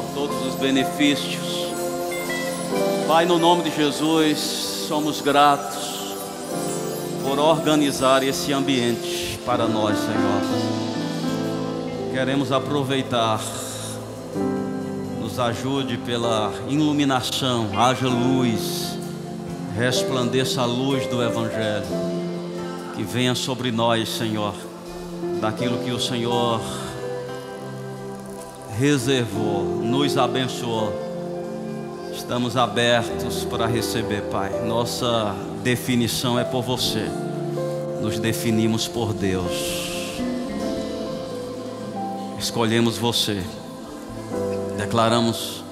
por todos os benefícios. Pai, no nome de Jesus, somos gratos por organizar esse ambiente para nós, Senhor. Queremos aproveitar, nos ajude pela iluminação, haja luz, resplandeça a luz do Evangelho, que venha sobre nós, Senhor, daquilo que o Senhor reservou, nos abençoou. Estamos abertos para receber, Pai. Nossa definição é por você, nos definimos por Deus. Escolhemos você, declaramos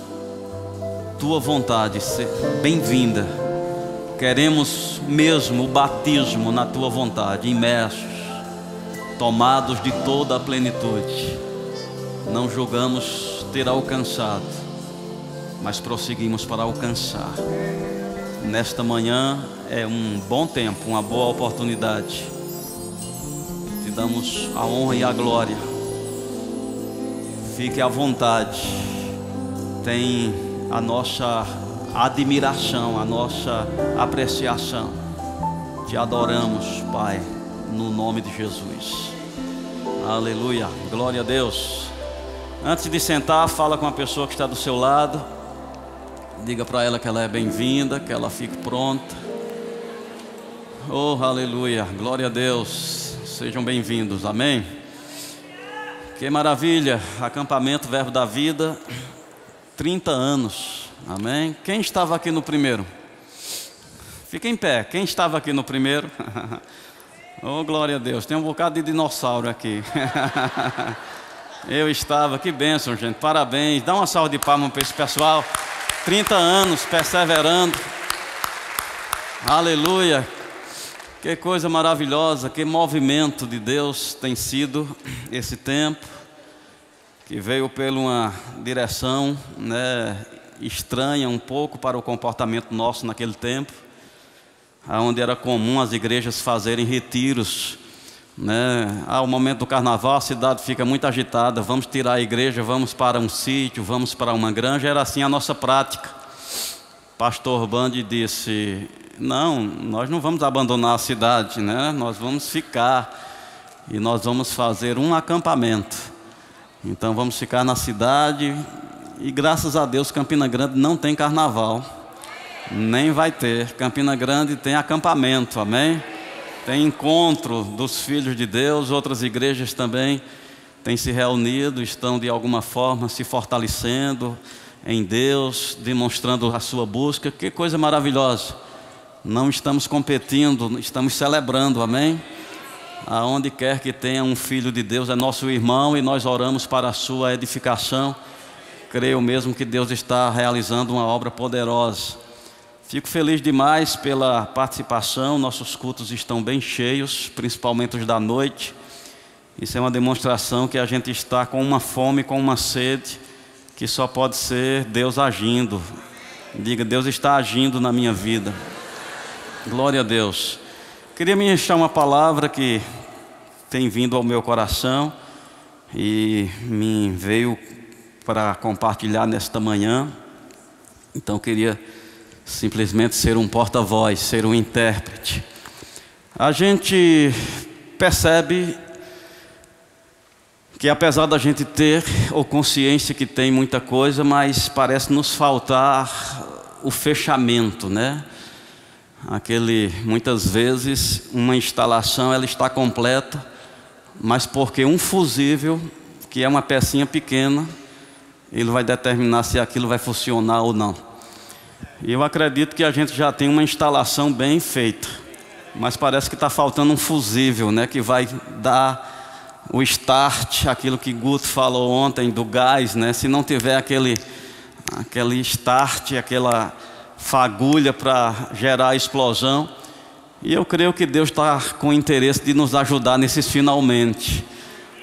tua vontade, bem-vinda. Queremos mesmo o batismo na tua vontade, imersos, tomados de toda a plenitude. Não julgamos ter alcançado, mas prosseguimos para alcançar. Nesta manhã é um bom tempo, uma boa oportunidade. Te damos a honra e a glória. Fique à vontade, tem a nossa admiração, a nossa apreciação. Te adoramos, Pai, no nome de Jesus. Aleluia, glória a Deus. Antes de sentar, fala com a pessoa que está do seu lado. Diga para ela que ela é bem-vinda, que ela fique pronta. Oh, aleluia, glória a Deus. Sejam bem-vindos, amém. Que maravilha, acampamento Verbo da Vida, 30 anos, amém? Quem estava aqui no primeiro? Fica em pé, quem estava aqui no primeiro? Oh, glória a Deus, tem um bocado de dinossauro aqui. Eu estava, que bênção, gente, parabéns, dá uma salva de palmas para esse pessoal, 30 anos, perseverando, aleluia. Que coisa maravilhosa, que movimento de Deus tem sido esse tempo, que veio por uma direção, estranha um pouco para o comportamento nosso naquele tempo, onde era comum as igrejas fazerem retiros, ao momento do carnaval a cidade fica muito agitada, vamos tirar a igreja, vamos para um sítio, vamos para uma granja, era assim a nossa prática. Pastor Bandi disse: não, nós não vamos abandonar a cidade, nós vamos ficar e nós vamos fazer um acampamento. Então vamos ficar na cidade e graças a Deus Campina Grande não tem carnaval, nem vai ter. Campina Grande tem acampamento, amém? Tem encontro dos filhos de Deus, outras igrejas também têm se reunido, estão de alguma forma se fortalecendo em Deus, demonstrando a sua busca. Que coisa maravilhosa. Não estamos competindo, estamos celebrando, amém? Aonde quer que tenha um filho de Deus, é nosso irmão e nós oramos para a sua edificação. Creio mesmo que Deus está realizando uma obra poderosa. Fico feliz demais pela participação, nossos cultos estão bem cheios, principalmente os da noite. Isso é uma demonstração que a gente está com uma fome, com uma sede, que só pode ser Deus agindo. Diga: Deus está agindo na minha vida. Glória a Deus. Queria ministrar uma palavra que tem vindo ao meu coração e me veio para compartilhar nesta manhã. Então queria simplesmente ser um porta-voz, ser um intérprete. A gente percebe que apesar da gente ter ou consciência que tem muita coisa, mas parece nos faltar o fechamento, muitas vezes uma instalação ela está completa, mas porque um fusível, que é uma pecinha pequena, ele vai determinar se aquilo vai funcionar ou não. E eu acredito que a gente já tem uma instalação bem feita, mas parece que está faltando um fusível, que vai dar o start, aquilo que Guto falou ontem do gás, se não tiver aquele start, aquela fagulha para gerar a explosão. E eu creio que Deus está com interesse de nos ajudar nesses finalmente.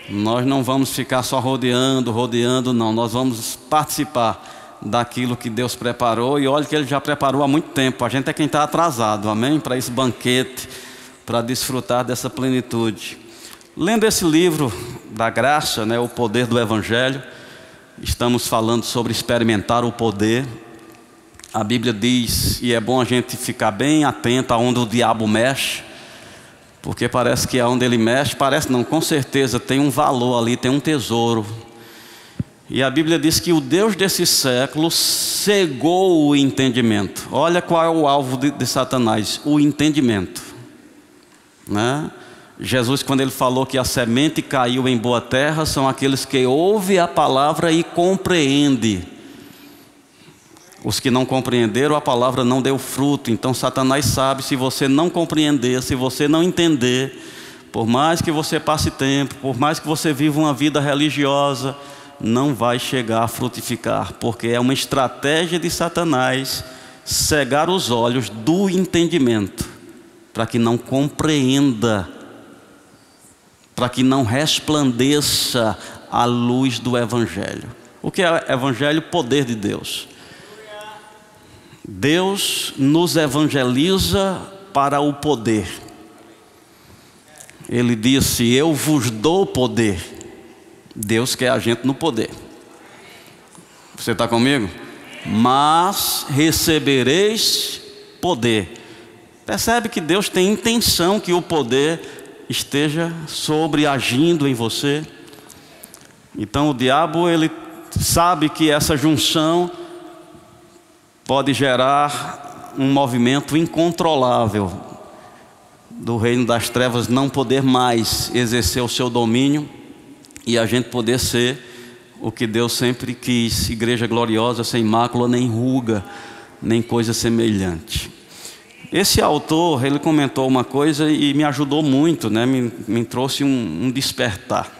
Nós não vamos ficar só rodeando, não. Nós vamos participar daquilo que Deus preparou. E olha que Ele já preparou há muito tempo. A gente é quem está atrasado, amém? Para esse banquete, para desfrutar dessa plenitude. Lendo esse livro da graça, O Poder do Evangelho, Estamos falando sobre experimentar o poder. A Bíblia diz, e é bom a gente ficar bem atento aonde o diabo mexe, porque parece que aonde ele mexe, parece não, com certeza tem um valor ali, tem um tesouro. E a Bíblia diz que o Deus desse século cegou o entendimento. Olha qual é o alvo de Satanás: o entendimento, né? Jesus, quando ele falou que a semente caiu em boa terra, são aqueles que ouvem a palavra e compreendem. Os que não compreenderam, a palavra não deu fruto. Então Satanás sabe, se você não compreender, se você não entender, por mais que você passe tempo, por mais que você viva uma vida religiosa, não vai chegar a frutificar, porque é uma estratégia de Satanás cegar os olhos do entendimento, para que não compreenda, para que não resplandeça a luz do Evangelho. O que é Evangelho? Poder de Deus. Deus nos evangeliza para o poder. Ele disse: eu vos dou poder. Deus quer a gente no poder. Você está comigo? Mas recebereis poder. Percebe que Deus tem intenção que o poder esteja sobreagindo em você. Então o diabo, ele sabe que essa junção pode gerar um movimento incontrolável do reino das trevas não poder mais exercer o seu domínio e a gente poder ser o que Deus sempre quis: igreja gloriosa, sem mácula, nem ruga, nem coisa semelhante. Esse autor, ele comentou uma coisa e me ajudou muito, né? Me trouxe um despertar.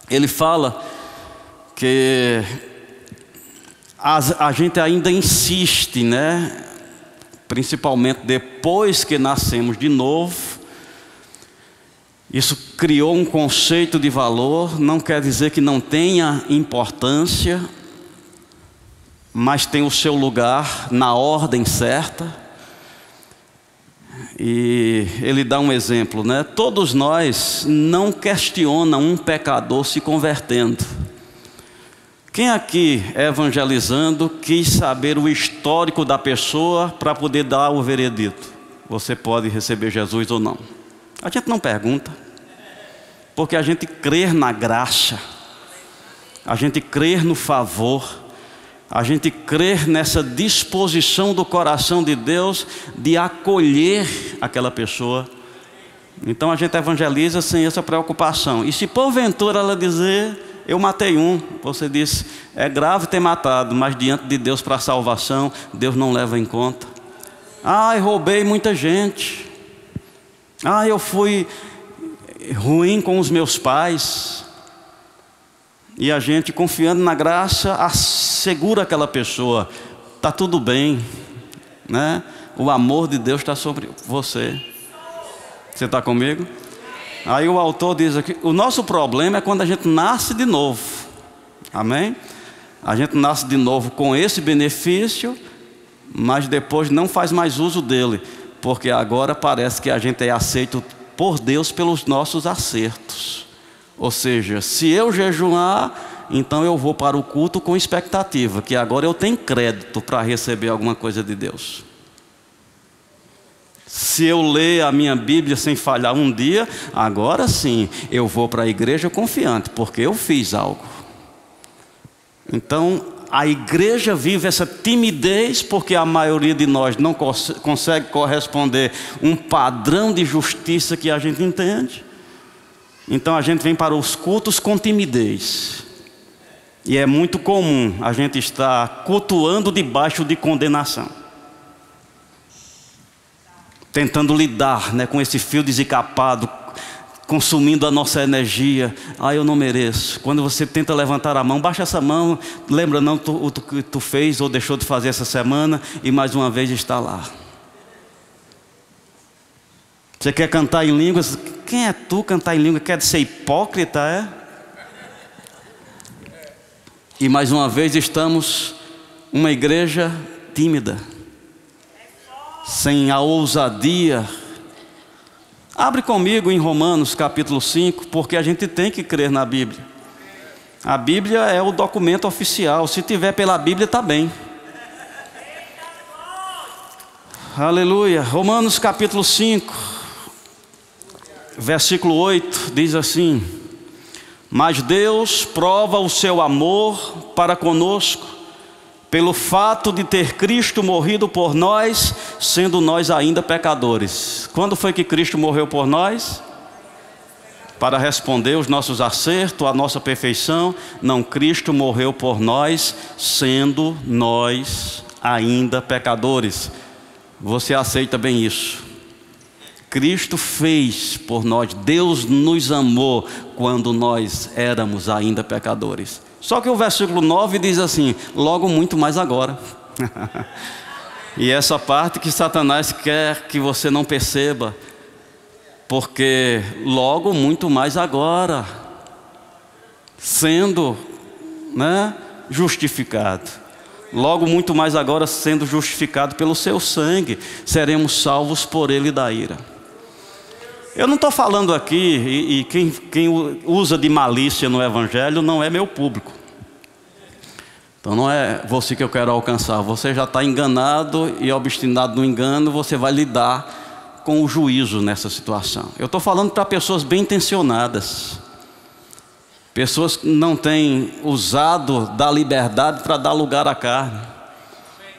Ele fala que a gente ainda insiste, né? Principalmente depois que nascemos de novo, isso criou um conceito de valor. Não quer dizer que não tenha importância, mas tem o seu lugar na ordem certa. E ele dá um exemplo, né? Todos nós não questionam um pecador se convertendo. Quem aqui, evangelizando, quis saber o histórico da pessoa para poder dar o veredito? Você pode receber Jesus ou não? A gente não pergunta, porque a gente crê na graça, a gente crê no favor, a gente crê nessa disposição do coração de Deus de acolher aquela pessoa. Então a gente evangeliza sem essa preocupação. E se porventura ela dizer: eu matei um, você disse: é grave ter matado, mas diante de Deus para a salvação, Deus não leva em conta. Ah, eu roubei muita gente. Ah, eu fui ruim com os meus pais. E a gente, confiando na graça, assegura aquela pessoa: está tudo bem, né? O amor de Deus está sobre você. Você está comigo? Aí o autor diz aqui: o nosso problema é quando a gente nasce de novo. Amém? A gente nasce de novo com esse benefício, mas depois não faz mais uso dele, porque agora parece que a gente é aceito por Deus pelos nossos acertos. Ou seja, se eu jejuar, então eu vou para o culto com expectativa, que agora eu tenho crédito para receber alguma coisa de Deus. Se eu ler a minha Bíblia sem falhar um dia, agora sim, eu vou para a igreja confiante, porque eu fiz algo. Então, a igreja vive essa timidez, porque a maioria de nós não consegue corresponder um padrão de justiça que a gente entende. Então a gente vem para os cultos com timidez. E é muito comum a gente estar cultuando debaixo de condenação, tentando lidar, né, com esse fio desencapado, consumindo a nossa energia. Ah, eu não mereço. Quando você tenta levantar a mão, baixa essa mão. Lembra não o que tu fez ou deixou de fazer essa semana, e mais uma vez está lá. Você quer cantar em línguas? Quem é tu cantar em língua? Quer ser hipócrita, é? E mais uma vez estamos uma igreja tímida, sem a ousadia. Abre comigo em Romanos capítulo 5, porque a gente tem que crer na Bíblia. A Bíblia é o documento oficial. Se tiver pela Bíblia, está bem. Aleluia. Romanos capítulo 5, versículo 8, diz assim: mas Deus prova o seu amor para conosco, pelo fato de ter Cristo morrido por nós, sendo nós ainda pecadores. Quando foi que Cristo morreu por nós? Para responder os nossos acertos, a nossa perfeição. Não, Cristo morreu por nós, sendo nós ainda pecadores. Você aceita bem isso? Cristo fez por nós, Deus nos amou quando nós éramos ainda pecadores. Só que o versículo 9 diz assim: logo muito mais agora. E essa parte que Satanás quer que você não perceba, porque logo muito mais agora, sendo, justificado. Logo muito mais agora, sendo justificado pelo seu sangue, seremos salvos por ele da ira. Eu não estou falando aqui, e quem usa de malícia no Evangelho não é meu público. Então não é você que eu quero alcançar. Você já está enganado e obstinado no engano, você vai lidar com o juízo nessa situação. Eu estou falando para pessoas bem intencionadas. Pessoas que não têm usado da liberdade para dar lugar à carne.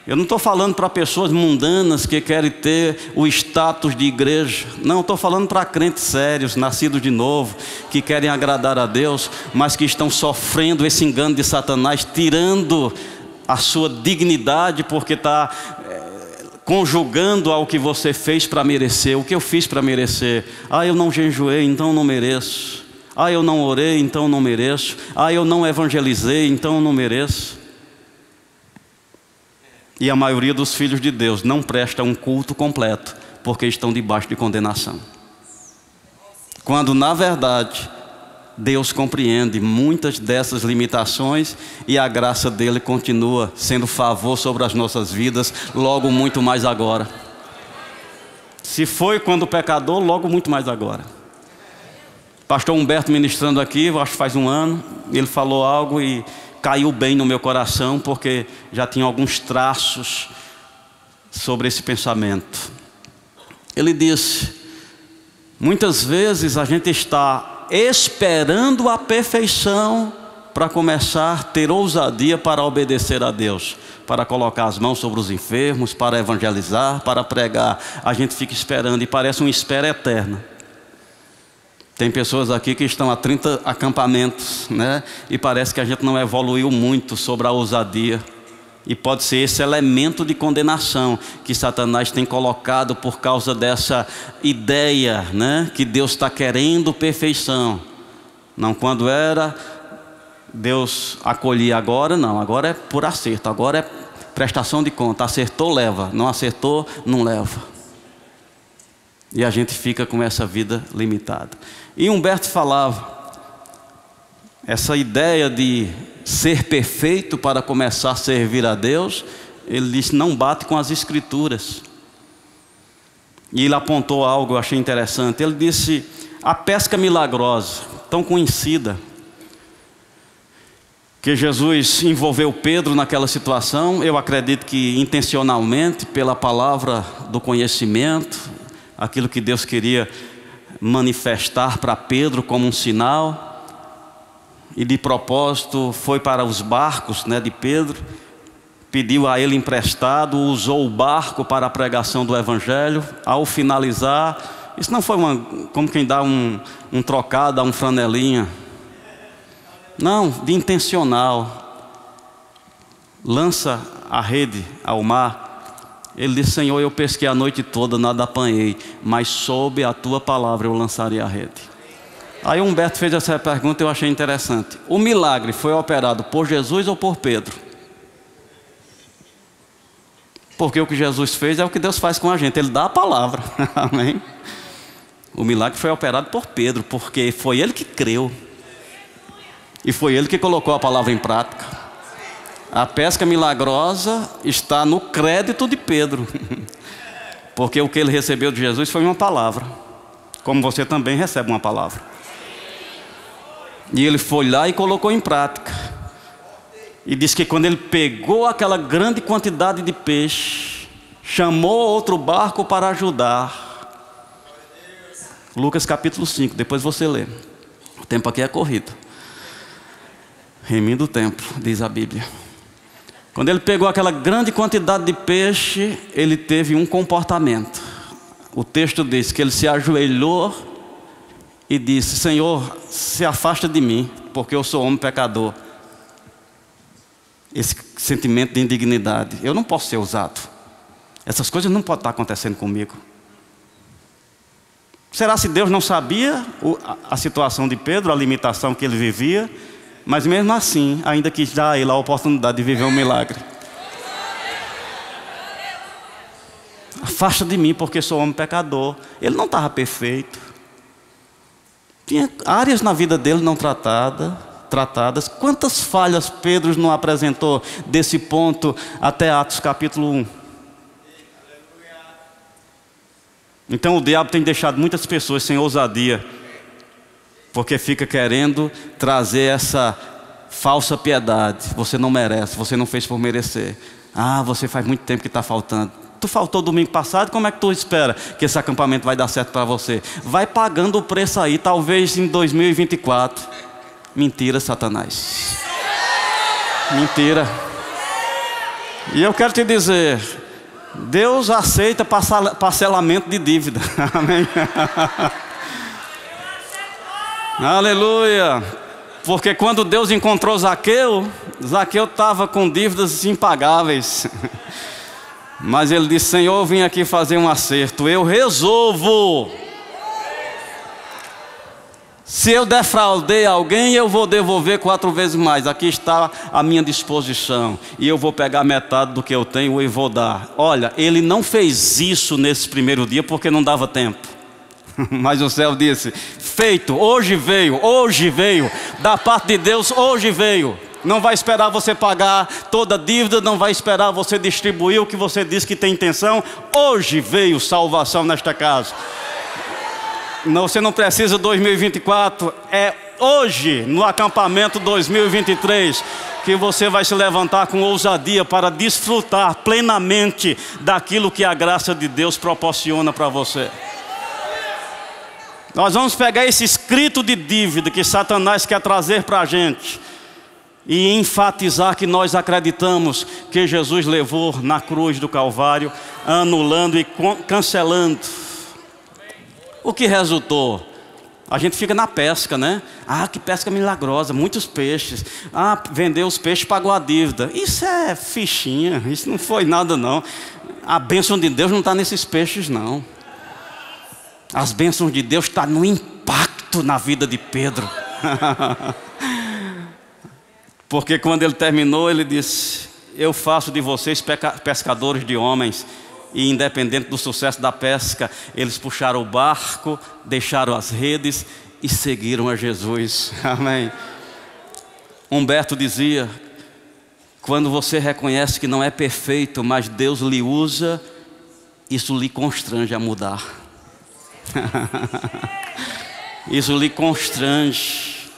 Eu não estou falando para pessoas mundanas que querem ter o status de igreja. Não, estou falando para crentes sérios, nascidos de novo, que querem agradar a Deus, mas que estão sofrendo esse engano de Satanás, tirando a sua dignidade, porque está conjugando ao que você fez para merecer. O que eu fiz para merecer? Eu não jejuei, então não mereço. Eu não orei, então não mereço. Eu não evangelizei, então não mereço. E a maioria dos filhos de Deus não presta um culto completo, porque estão debaixo de condenação. Quando na verdade Deus compreende muitas dessas limitações e a graça dele continua sendo favor sobre as nossas vidas, logo muito mais agora. Se foi quando pecador, logo muito mais agora. Pastor Humberto ministrando aqui, eu acho que faz um ano, ele falou algo e caiu bem no meu coração, porque já tinha alguns traços sobre esse pensamento. Ele disse: muitas vezes a gente está esperando a perfeição para começar a ter ousadia para obedecer a Deus, para colocar as mãos sobre os enfermos, para evangelizar, para pregar. A gente fica esperando e parece uma espera eterna. Tem pessoas aqui que estão há 30 acampamentos, e parece que a gente não evoluiu muito sobre a ousadia. E pode ser esse elemento de condenação que Satanás tem colocado por causa dessa ideia, que Deus está querendo perfeição. Não, quando era, Deus acolhia. Agora não, agora é por acerto, agora é prestação de conta. Acertou, leva, não acertou, não leva. E a gente fica com essa vida limitada. E Humberto falava, essa ideia de ser perfeito para começar a servir a Deus, ele disse, não bate com as Escrituras. E ele apontou algo, eu achei interessante. Ele disse, a pesca milagrosa, tão conhecida, que Jesus envolveu Pedro naquela situação, eu acredito que intencionalmente, pela palavra do conhecimento, aquilo que Deus queria manifestar para Pedro como um sinal, e de propósito foi para os barcos de Pedro, pediu a ele emprestado, usou o barco para a pregação do Evangelho. Ao finalizar, isso não foi como quem dá um trocado, dá um franelinha, não, de intencional, lança a rede ao mar. Ele disse, Senhor, eu pesquei a noite toda, nada apanhei, mas sob a tua palavra eu lançarei a rede. Aí Humberto fez essa pergunta e eu achei interessante. O milagre foi operado por Jesus ou por Pedro? Porque o que Jesus fez é o que Deus faz com a gente, Ele dá a palavra. Amém? O milagre foi operado por Pedro, porque foi ele que creu. E foi ele que colocou a palavra em prática. A pesca milagrosa está no crédito de Pedro, porque o que ele recebeu de Jesus foi uma palavra, como você também recebe uma palavra. E ele foi lá e colocou em prática. E diz que quando ele pegou aquela grande quantidade de peixe, chamou outro barco para ajudar. Lucas capítulo 5, depois você lê. O tempo aqui é corrido. Remindo o tempo, diz a Bíblia. Quando ele pegou aquela grande quantidade de peixe, ele teve um comportamento. O texto diz que ele se ajoelhou e disse: Senhor, se afasta de mim, porque eu sou homem pecador. Esse sentimento de indignidade, eu não posso ser usado. Essas coisas não podem estar acontecendo comigo. Será se Deus não sabia a situação de Pedro, a limitação que ele vivia? Mas mesmo assim, ainda quis dar a ele a oportunidade de viver um milagre. Afasta de mim, porque sou homem pecador. Ele não estava perfeito. Tinha áreas na vida dele não tratadas. Quantas falhas Pedro não apresentou desse ponto até Atos capítulo 1? Então o diabo tem deixado muitas pessoas sem ousadia, porque fica querendo trazer essa falsa piedade. Você não merece, você não fez por merecer. Ah, você faz muito tempo que está faltando. Tu faltou domingo passado, como é que tu espera que esse acampamento vai dar certo para você? Vai pagando o preço aí, talvez em 2024. Mentira, Satanás. Mentira. E eu quero te dizer, Deus aceita parcelamento de dívida. Amém. Aleluia. Porque quando Deus encontrou Zaqueu estava com dívidas impagáveis. Mas ele disse: Senhor, eu vim aqui fazer um acerto. Eu resolvo. Se eu defraudei alguém, eu vou devolver 4 vezes mais. Aqui está à minha disposição. E eu vou pegar metade do que eu tenho e vou dar. Olha, ele não fez isso nesse primeiro dia porque não dava tempo. Mas o céu disse: feito, hoje veio, da parte de Deus, hoje veio. Não vai esperar você pagar toda a dívida, não vai esperar você distribuir o que você disse que tem intenção. Hoje veio salvação nesta casa. Não, você não precisa 2024, é hoje, no acampamento 2023, que você vai se levantar com ousadia para desfrutar plenamente daquilo que a graça de Deus proporciona para você. Nós vamos pegar esse escrito de dívida que Satanás quer trazer para a gente e enfatizar que nós acreditamos que Jesus levou na cruz do Calvário, anulando e cancelando. O que resultou? A gente fica na pesca, né? Ah, que pesca milagrosa, muitos peixes. Ah, vendeu os peixes, pagou a dívida. Isso é fichinha, isso não foi nada não. A bênção de Deus não está nesses peixes não. As bênçãos de Deus estão no impacto na vida de Pedro. Porque quando ele terminou, ele disse: eu faço de vocês pescadores de homens. E independente do sucesso da pesca, eles puxaram o barco, deixaram as redes e seguiram a Jesus. Amém. Humberto dizia: quando você reconhece que não é perfeito, mas Deus lhe usa, isso lhe constrange a mudar. Isso lhe constrange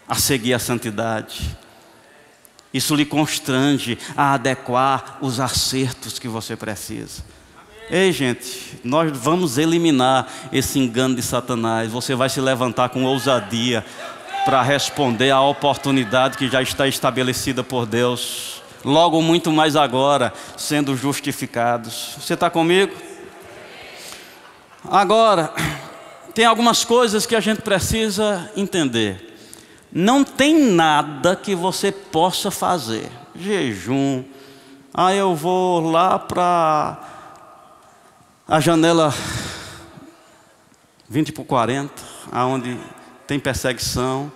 a seguir a santidade. Isso lhe constrange a adequar os acertos que você precisa. Ei, gente, nós vamos eliminar esse engano de Satanás. Você vai se levantar com ousadia para responder à oportunidade que já está estabelecida por Deus. Logo, muito mais agora, sendo justificados. Você está comigo? Agora, tem algumas coisas que a gente precisa entender. Não tem nada que você possa fazer. Jejum. Ah, eu vou lá para a janela 20/40, aonde tem perseguição.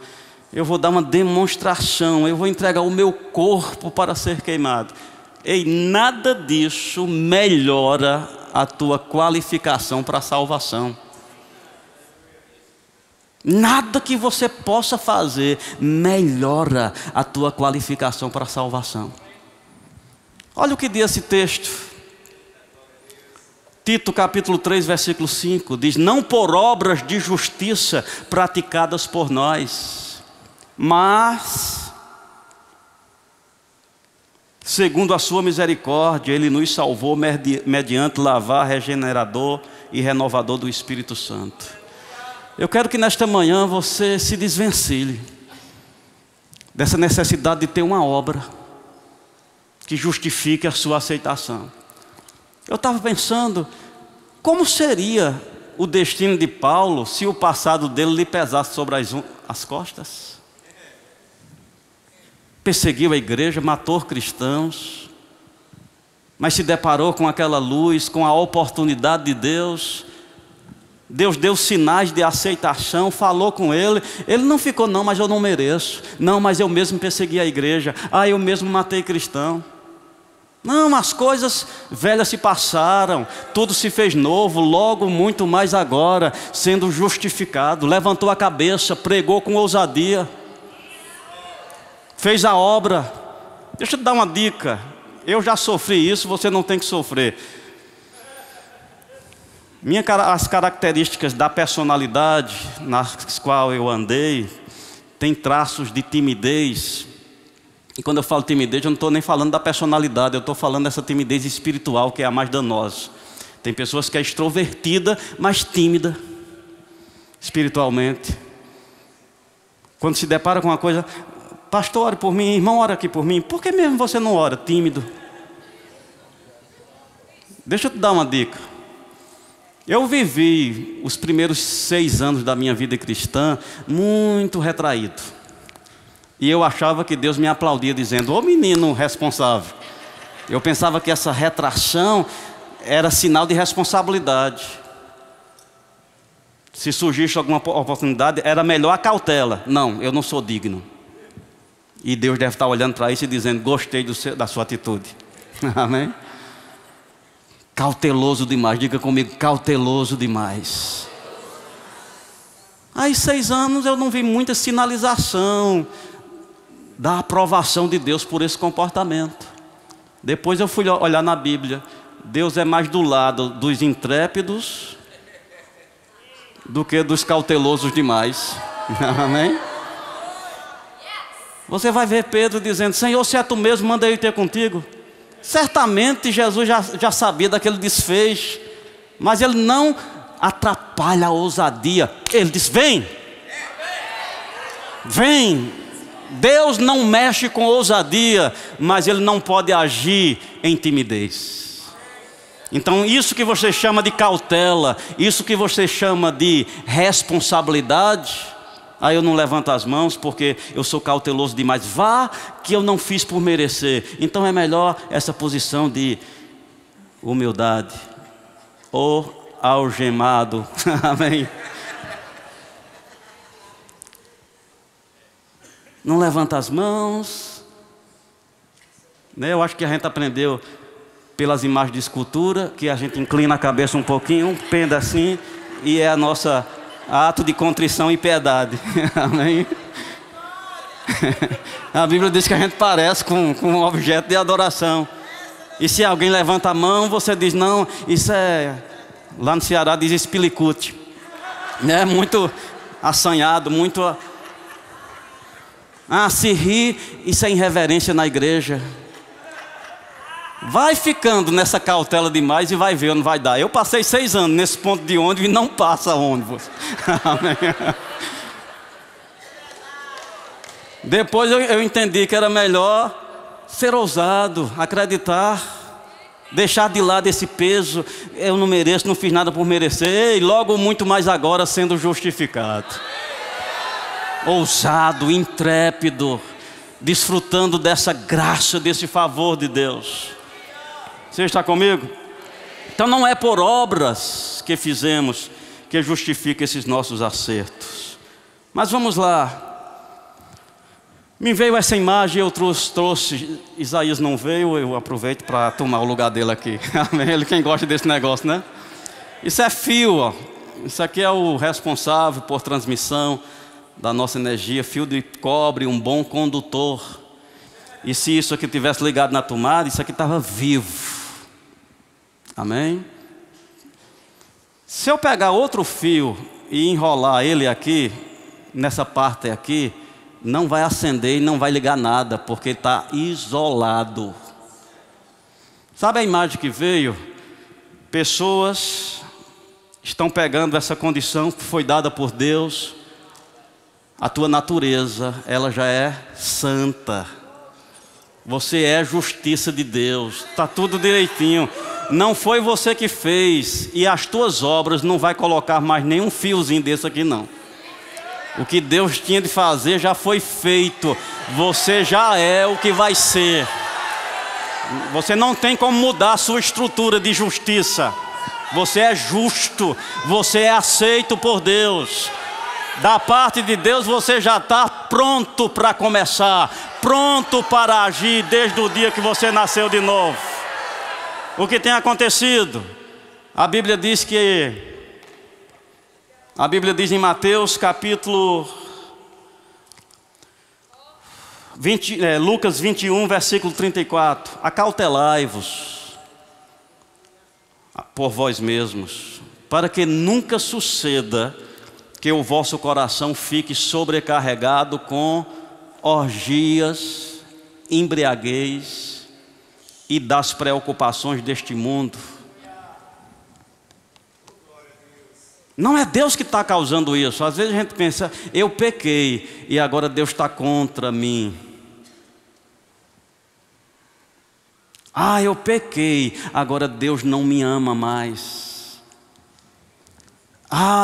Eu vou dar uma demonstração. Eu vou entregar o meu corpo para ser queimado. Ei, nada disso melhora a tua qualificação para a salvação. Nada que você possa fazer melhora a tua qualificação para a salvação. Olha o que diz esse texto. Tito capítulo 3, versículo 5, diz: não por obras de justiça praticadas por nós, mas segundo a sua misericórdia, Ele nos salvou mediante lavar regenerador e renovador do Espírito Santo. Eu quero que nesta manhã você se desvencilhe dessa necessidade de ter uma obra que justifique a sua aceitação. Eu estava pensando, como seria o destino de Paulo se o passado dele lhe pesasse sobre as costas? Perseguiu a igreja, matou cristãos, mas se deparou com aquela luz, com a oportunidade de Deus. Deus deu sinais de aceitação, falou com ele. Ele não ficou, não, mas eu não mereço. Não, mas eu mesmo persegui a igreja. Eu mesmo matei cristão. Não, as coisas velhas se passaram, tudo se fez novo, logo muito mais agora, sendo justificado. Levantou a cabeça, pregou com ousadia, fez a obra. Deixa eu te dar uma dica, eu já sofri isso, você não tem que sofrer. As características da personalidade nas quais eu andei, tem traços de timidez. E quando eu falo timidez, eu não estou nem falando da personalidade, eu estou falando dessa timidez espiritual que é a mais danosa. Tem pessoas que é extrovertida, mas tímida espiritualmente. Quando se depara com uma coisa, pastor, ore por mim, irmão, ora aqui por mim. Por que mesmo você não ora? Tímido. Deixa eu te dar uma dica. Eu vivi os primeiros 6 anos da minha vida cristã muito retraído. E eu achava que Deus me aplaudia dizendo: ô menino responsável. Eu pensava que essa retração era sinal de responsabilidade. Se surgisse alguma oportunidade, era melhor a cautela. Não, eu não sou digno. E Deus deve estar olhando para isso e dizendo: gostei da sua atitude. Amém? Cauteloso demais, diga comigo, cauteloso demais. Aí 6 anos eu não vi muita sinalização da aprovação de Deus por esse comportamento. Depois eu fui olhar na Bíblia. Deus é mais do lado dos intrépidos do que dos cautelosos demais. Amém? Você vai ver Pedro dizendo: Senhor, se é tu mesmo, manda eu ter contigo. Certamente Jesus já sabia daquele desfecho, mas ele não atrapalha a ousadia. Ele diz: vem, vem. Deus não mexe com ousadia, mas Ele não pode agir em timidez. Então isso que você chama de cautela, isso que você chama de responsabilidade, eu não levanto as mãos porque eu sou cauteloso demais. Vá que eu não fiz por merecer. Então é melhor essa posição de humildade. Ou algemado. Amém. Não levanta as mãos, né? Eu acho que a gente aprendeu pelas imagens de escultura, que a gente inclina a cabeça um pouquinho, penda assim, e é a nossa ato de contrição e piedade. Amém? A Bíblia diz que a gente parece com um objeto de adoração. E se alguém levanta a mão, você diz: não, isso é, lá no Ceará diz espilicute, né? Muito assanhado, muito... se ri, isso é irreverência na igreja. Vai ficando nessa cautela demais e vai ver onde vai dar. Eu passei 6 anos nesse ponto de ônibus e não passa ônibus. Amém. Depois eu entendi que era melhor ser ousado, acreditar, deixar de lado esse peso. Eu não mereço, não fiz nada por merecer. E logo muito mais agora sendo justificado. Ousado, intrépido, desfrutando dessa graça, desse favor de Deus. Você está comigo? Então não é por obras que fizemos que justifica esses nossos acertos. Mas vamos lá. Me veio essa imagem, eu trouxe. Isaías não veio, eu aproveito para tomar o lugar dele aqui. Amém? Ele quem gosta desse negócio, né? Isso é fio, ó. Isso aqui é o responsável por transmissão da nossa energia, fio de cobre, um bom condutor. E se isso aqui tivesse ligado na tomada, isso aqui estava vivo. Amém? Se eu pegar outro fio e enrolar ele aqui, nessa parte aqui, não vai acender e não vai ligar nada, porque ele está isolado. Sabe a imagem que veio? Pessoas estão pegando essa condição que foi dada por Deus. A tua natureza, ela já é santa. Você é justiça de Deus. Está tudo direitinho. Não foi você que fez. E as tuas obras não vai colocar mais nenhum fiozinho desse aqui não. O que Deus tinha de fazer já foi feito. Você já é o que vai ser. Você não tem como mudar a sua estrutura de justiça. Você é justo. Você é aceito por Deus. Da parte de Deus você já está pronto para começar. Pronto para agir desde o dia que você nasceu de novo. O que tem acontecido? A Bíblia diz em Mateus capítulo 20, Lucas 21, versículo 34. Acautelai-vos por vós mesmos, para que nunca suceda que o vosso coração fique sobrecarregado com orgias, embriaguez e das preocupações deste mundo. Não é Deus que está causando isso. Às vezes a gente pensa, eu pequei e agora Deus está contra mim. Eu pequei, agora Deus não me ama mais.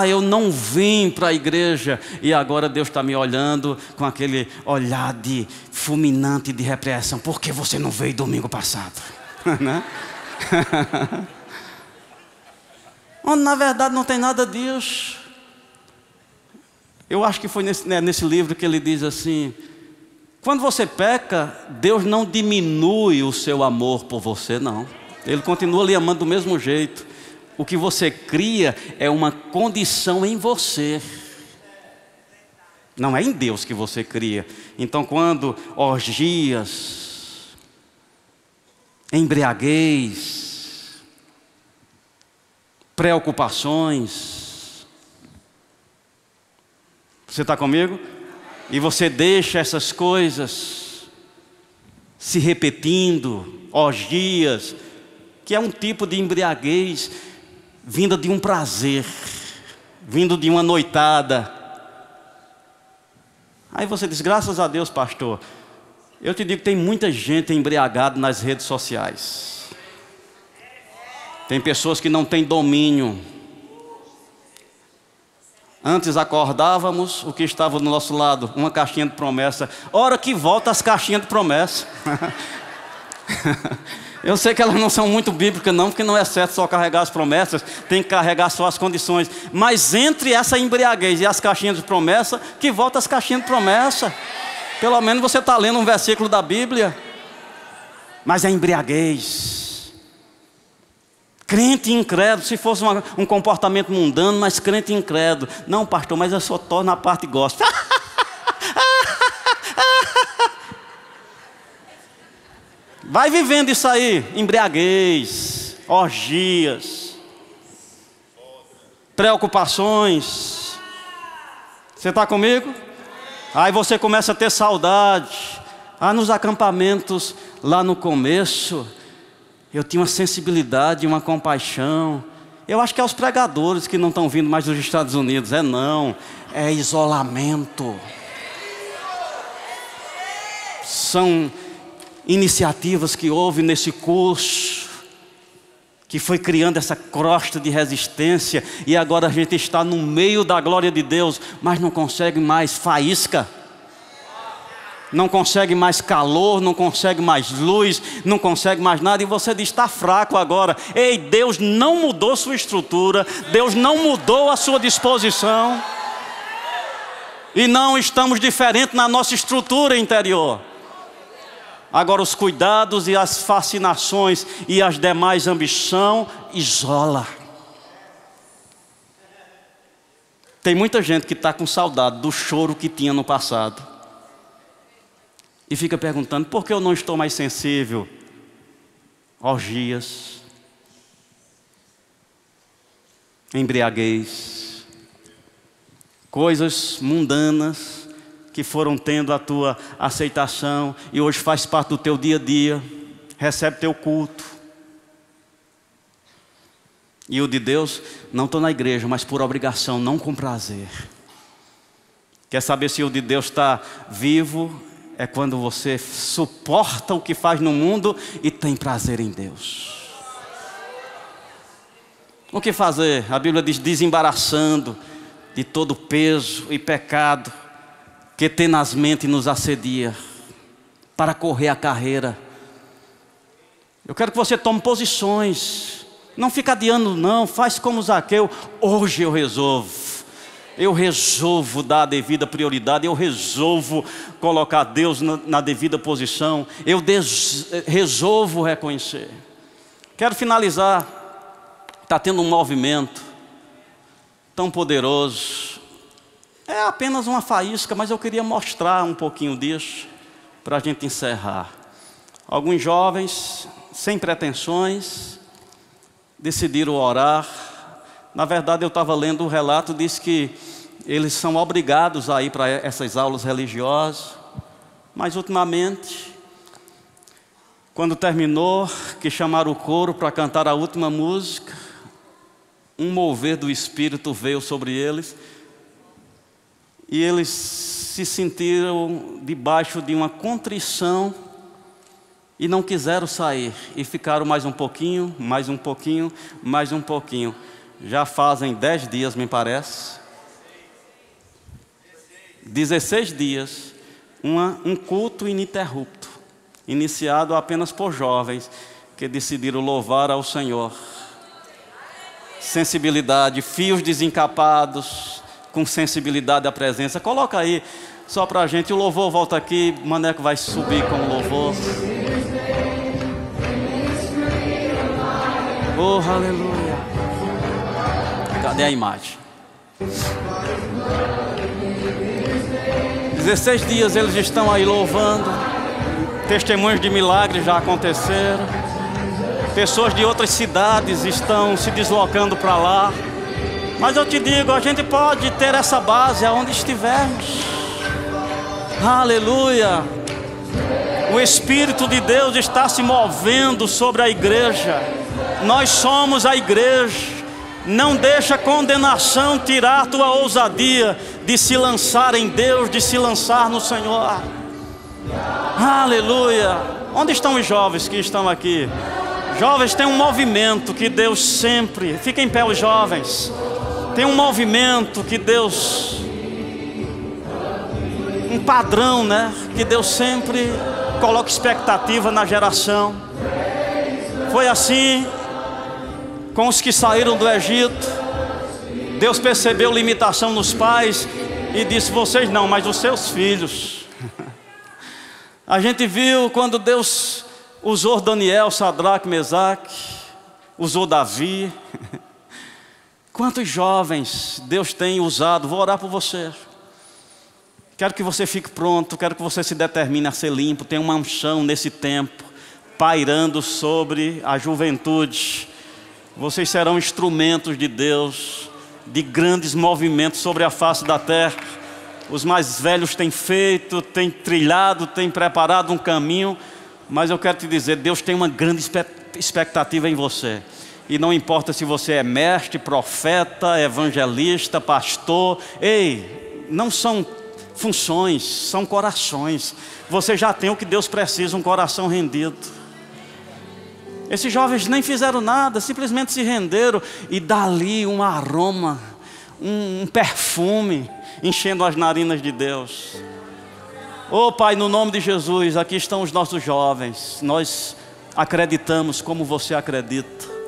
Eu não vim para a igreja e agora Deus está me olhando com aquele olhar de fulminante de repreensão. Por que você não veio domingo passado? Né? Onde na verdade não tem nada disso. Eu acho que foi nesse livro que ele diz assim: quando você peca, Deus não diminui o seu amor por você, não. Ele continua lhe amando do mesmo jeito. O que você cria é uma condição em você. Não é em Deus que você cria. Então quando orgias, embriaguez, preocupações, você está comigo? E você deixa essas coisas se repetindo, orgias, que é um tipo de embriaguez vinda de um prazer, vindo de uma noitada. Aí você diz, graças a Deus, pastor, eu te digo que tem muita gente embriagada nas redes sociais. Tem pessoas que não têm domínio. Antes acordávamos, o que estava do nosso lado? Uma caixinha de promessa. Hora que volta as caixinhas de promessa. Eu sei que elas não são muito bíblicas não, porque não é certo só carregar as promessas, tem que carregar só as condições. Mas entre essa embriaguez e as caixinhas de promessa, que volta as caixinhas de promessa. Pelo menos você está lendo um versículo da Bíblia. Mas é embriaguez. Crente incrédulo, se fosse um comportamento mundano, mas crente incrédulo. Não, pastor, mas eu só estou na parte gospel. Vai vivendo isso aí, embriaguez, orgias, preocupações. Você está comigo? Aí você começa a ter saudade. Nos acampamentos, lá no começo, eu tinha uma sensibilidade, uma compaixão. Eu acho que é os pregadores que não estão vindo mais dos Estados Unidos. Não, é isolamento. São iniciativas que houve nesse curso, que foi criando essa crosta de resistência, e agora a gente está no meio da glória de Deus, mas não consegue mais faísca, não consegue mais calor, não consegue mais luz, não consegue mais nada, e você diz, está fraco agora. Ei, Deus não mudou sua estrutura, Deus não mudou a sua disposição, e não estamos diferentes na nossa estrutura interior. Agora os cuidados e as fascinações e as demais ambições isola. Tem muita gente que está com saudade do choro que tinha no passado. E fica perguntando, por que eu não estou mais sensível? Orgias. embriaguez, coisas mundanas que foram tendo a tua aceitação e hoje faz parte do teu dia a dia, recebe teu culto. E o de Deus, não estou na igreja, mas por obrigação, não com prazer. Quer saber se o de Deus está vivo? É quando você suporta o que faz no mundo e tem prazer em Deus. O que fazer? A Bíblia diz: desembaraçando de todo peso e pecado que tenazmente nos assedia, para correr a carreira. Eu quero que você tome posições. Não fica adiando não, faz como Zaqueu. Hoje eu resolvo dar a devida prioridade, eu resolvo colocar Deus na devida posição, eu resolvo reconhecer. Quero finalizar, está tendo um movimento tão poderoso, é apenas uma faísca, mas eu queria mostrar um pouquinho disso, para a gente encerrar. Alguns jovens, sem pretensões, decidiram orar. Na verdade, eu estava lendo um relato, diz que eles são obrigados a ir para essas aulas religiosas. Mas ultimamente, quando terminou, que chamaram o coro para cantar a última música, um mover do Espírito veio sobre eles, e eles se sentiram debaixo de uma contrição, e não quiseram sair, e ficaram mais um pouquinho, mais um pouquinho, mais um pouquinho. Já fazem 10 dias, me parece. 16 dias, um culto ininterrupto, iniciado apenas por jovens que decidiram louvar ao Senhor. Sensibilidade, fios desencapados, com sensibilidade à presença. Coloca aí, só para a gente, o louvor volta aqui, Maneco vai subir com o louvor. Oh, aleluia. Cadê a imagem? 16 dias eles estão aí louvando. Testemunhos de milagres já aconteceram. Pessoas de outras cidades estão se deslocando para lá. Mas eu te digo, a gente pode ter essa base aonde estivermos. Aleluia. O Espírito de Deus está se movendo sobre a igreja. Nós somos a igreja. Não deixa a condenação tirar a tua ousadia de se lançar em Deus, de se lançar no Senhor. Aleluia. Onde estão os jovens que estão aqui? Jovens, tem um movimento que Deus sempre... Fiquem em pé os jovens. Tem um movimento que Deus... Um padrão, né? Que Deus sempre coloca expectativa na geração. Foi assim com os que saíram do Egito. Deus percebeu limitação nos pais e disse: vocês não, mas os seus filhos. A gente viu quando Deus usou Daniel, Sadraque, Mesaque, usou Davi. Quantos jovens Deus tem usado? Vou orar por você. Quero que você fique pronto, quero que você se determine a ser limpo. Tem uma unção nesse tempo, pairando sobre a juventude. Vocês serão instrumentos de Deus, de grandes movimentos sobre a face da terra. Os mais velhos têm feito, têm trilhado, têm preparado um caminho. Mas eu quero te dizer, Deus tem uma grande expectativa em você. E não importa se você é mestre, profeta, evangelista, pastor. Ei, não são funções, são corações. Você já tem o que Deus precisa, um coração rendido. Esses jovens nem fizeram nada, simplesmente se renderam. E dali um aroma, um perfume, enchendo as narinas de Deus. Oh Pai, no nome de Jesus, aqui estão os nossos jovens. Nós acreditamos como você acredita.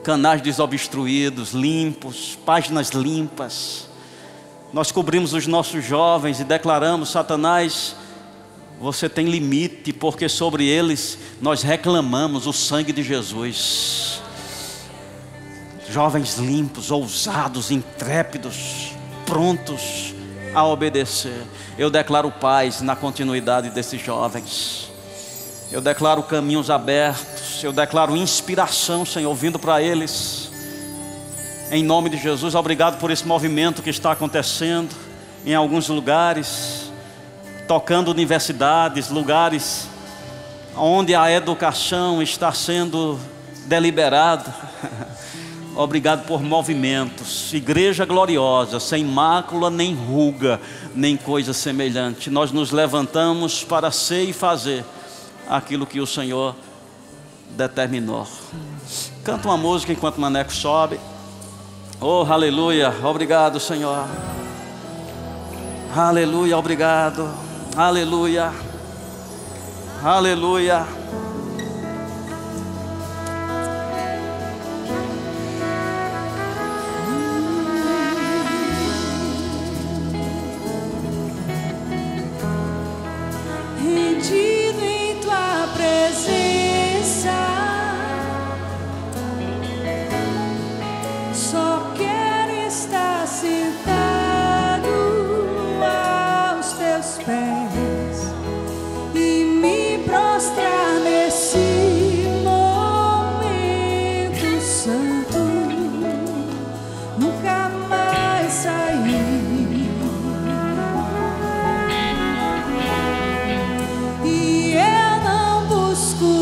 Canais desobstruídos, limpos, páginas limpas. Nós cobrimos os nossos jovens e declaramos: Satanás, você tem limite, porque sobre eles nós reclamamos o sangue de Jesus. Jovens limpos, ousados, intrépidos, prontos a obedecer. Eu declaro paz na continuidade desses jovens. Eu declaro caminhos abertos. Eu declaro inspiração, Senhor, vindo para eles. Em nome de Jesus, obrigado por esse movimento que está acontecendo em alguns lugares, tocando universidades, lugares onde a educação está sendo deliberada. Obrigado por movimentos. Igreja gloriosa, sem mácula, nem ruga, nem coisa semelhante. Nós nos levantamos para ser e fazer aquilo que o Senhor determinou. Canta uma música enquanto o Maneco sobe. Oh, aleluia, obrigado, Senhor. Aleluia, obrigado. Aleluia, aleluia. Rendido em tua presença, só quero estar sentado aos teus pés e me prostrar nesse momento santo, nunca mais sair. E eu não busco